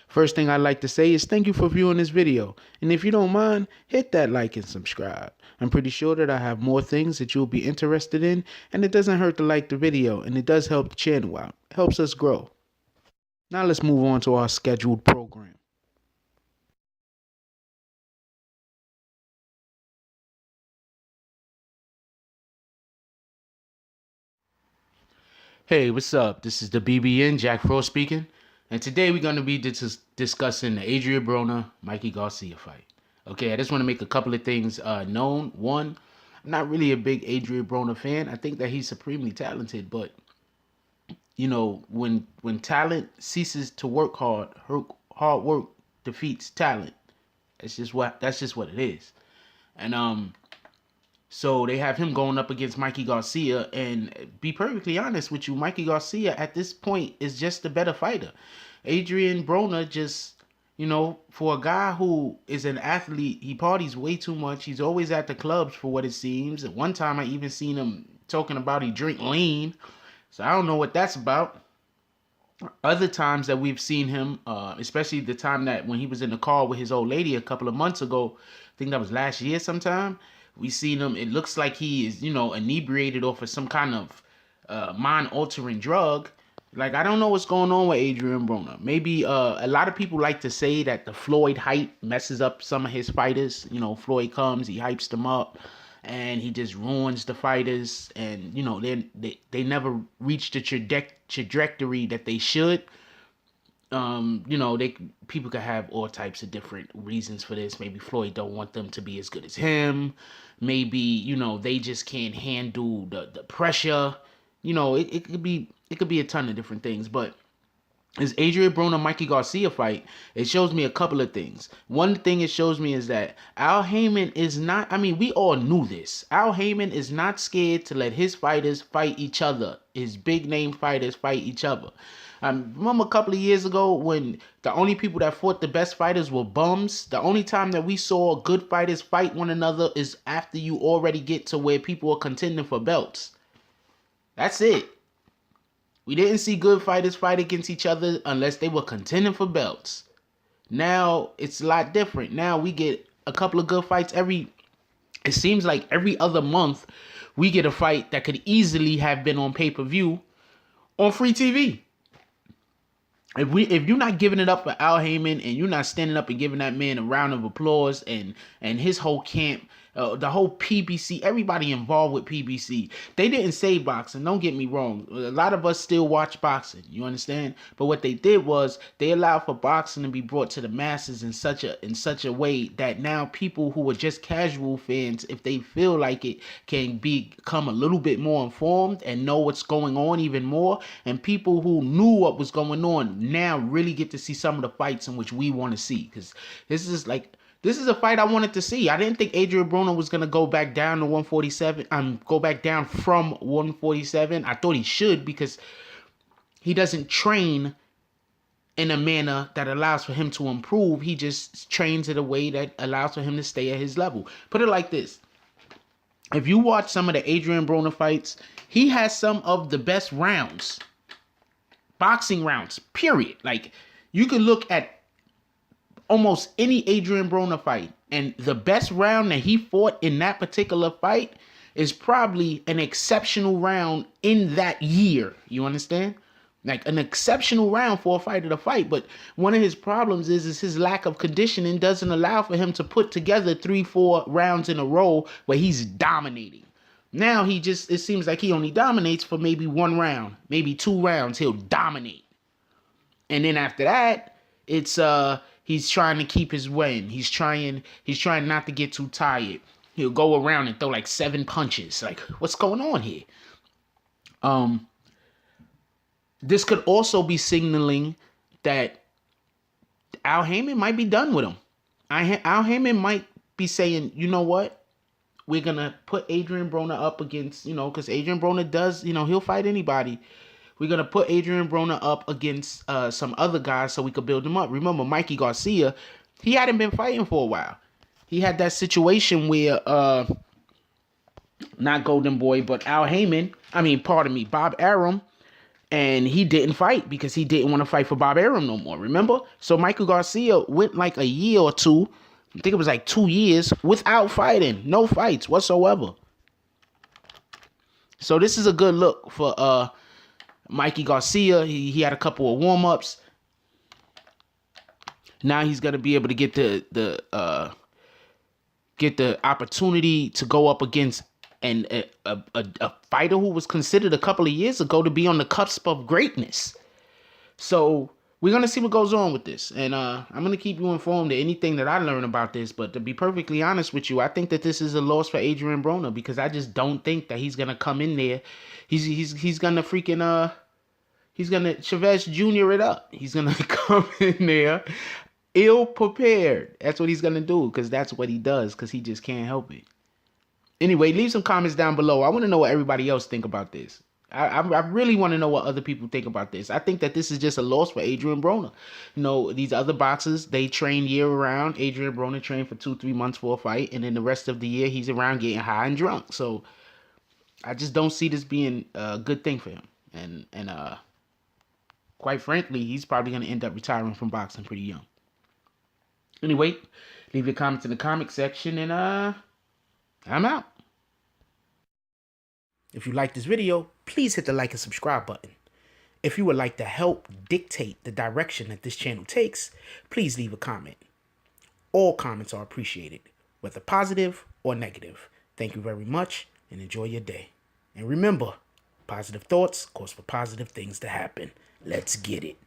First thing I'd like to say is thank you for viewing this video. And if you don't mind, hit that like and subscribe. I'm pretty sure that I have more things that you'll be interested in, and it doesn't hurt to like the video, and it does help the channel out. It helps us grow. Now let's move on to our scheduled program. Hey, what's up? This is the BBN, Jack Frost speaking, and today we're going to be discussing the Adrien Broner, Mikey Garcia fight. Okay, I just want to make a couple of things known. One, I'm not really a big Adrien Broner fan. I think that he's supremely talented, but you know, when talent ceases to work hard, hard work defeats talent. That's just what it is. And so they have him going up against Mikey Garcia, and be perfectly honest with you, Mikey Garcia at this point is just a better fighter. Adrien Broner just, you know, for a guy who is an athlete, he parties way too much. He's always at the clubs for what it seems. At one time I even seen him talking about he drink lean. So I don't know what that's about. Other times that we've seen him, especially the time that when he was in the car with his old lady a couple of months ago, I think that was last year sometime, we seen him, it looks like he is, you know, inebriated off of some kind of mind-altering drug. Like, I don't know what's going on with Adrien Broner. Maybe a lot of people like to say that the Floyd hype messes up some of his fighters. You know, Floyd comes, he hypes them up, and he just ruins the fighters. And, you know, they never reach the trajectory that they should. You know, people could have all types of different reasons for this. Maybe Floyd don't want them to be as good as him. Maybe, you know, they just can't handle the pressure. You know, it could be a ton of different things. But this Adrien Broner Mikey Garcia fight, it shows me a couple of things. One thing it shows me is that Al Haymon is not, I mean, we all knew this. Al Haymon is not scared to let his fighters fight each other. His big name fighters fight each other. Remember a couple of years ago when the only people that fought the best fighters were bums? The only time that we saw good fighters fight one another is after you already get to where people are contending for belts. That's it. We didn't see good fighters fight against each other unless they were contending for belts. Now it's a lot different. Now we get a couple of good fights it seems like every other month we get a fight that could easily have been on pay-per-view on free TV. If you're not giving it up for Al Haymon and you're not standing up and giving that man a round of applause and his whole camp, the whole PBC, everybody involved with PBC, they didn't save boxing. Don't get me wrong. A lot of us still watch boxing. You understand? But what they did was they allowed for boxing to be brought to the masses in such a way that now people who are just casual fans, if they feel like it, can become a little bit more informed and know what's going on even more. And people who knew what was going on now really get to see some of the fights in which we want to see. Because this is a fight I wanted to see. I didn't think Adrien Broner was going to go back down to 147. Go back down from 147. I thought he should because he doesn't train in a manner that allows for him to improve. He just trains in a way that allows for him to stay at his level. Put it like this. If you watch some of the Adrien Broner fights, he has some of the best rounds. Boxing rounds, period. Like, you can look at almost any Adrien Broner fight, and the best round that he fought in that particular fight is probably an exceptional round in that year. You understand? Like, an exceptional round for a fighter to fight. But one of his problems is his lack of conditioning doesn't allow for him to put together 3-4 rounds in a row where he's dominating. Now it seems like he only dominates for maybe one round, maybe 2 rounds. He'll dominate. And then after that, it's he's trying to keep his win. He's trying not to get too tired. He'll go around and throw like 7 punches. Like, what's going on here? This could also be signaling that Al Haymon might be done with him. Al Haymon might be saying, you know what? We're going to put Adrien Broner up against, you know, because Adrien Broner does, you know, he'll fight anybody. We're going to put Adrien Broner up against some other guys so we could build him up. Remember, Mikey Garcia, he hadn't been fighting for a while. He had that situation where, not Golden Boy, but Bob Arum, And he didn't fight because he didn't want to fight for Bob Arum no more, remember? So Michael Garcia went like a year or two, I think it was like 2 years, without fighting. No fights whatsoever. So this is a good look for Mikey Garcia. He had a couple of warm-ups. Now he's gonna be able to get the opportunity to go up against a fighter who was considered a couple of years ago to be on the cusp of greatness. So we're gonna see what goes on with this, and I'm gonna keep you informed of anything that I learn about this. But to be perfectly honest with you, I think that this is a loss for Adrien Broner because I just don't think that he's gonna come in there. He's gonna freaking he's gonna Chavez Jr. it up. He's gonna come in there ill prepared. That's what he's gonna do because that's what he does because he just can't help it. Anyway, leave some comments down below. I want to know what everybody else think about this. I really want to know what other people think about this. I think that this is just a loss for Adrien Broner. You know, these other boxers, they train year-round. Adrien Broner trained for 2-3 months for a fight, and then the rest of the year, he's around getting high and drunk. So, I just don't see this being a good thing for him. And quite frankly, he's probably going to end up retiring from boxing pretty young. Anyway, leave your comments in the comment section, and I'm out. If you like this video, please hit the like and subscribe button. If you would like to help dictate the direction that this channel takes, please leave a comment. All comments are appreciated, whether positive or negative. Thank you very much and enjoy your day. And remember, positive thoughts cause for positive things to happen. Let's get it.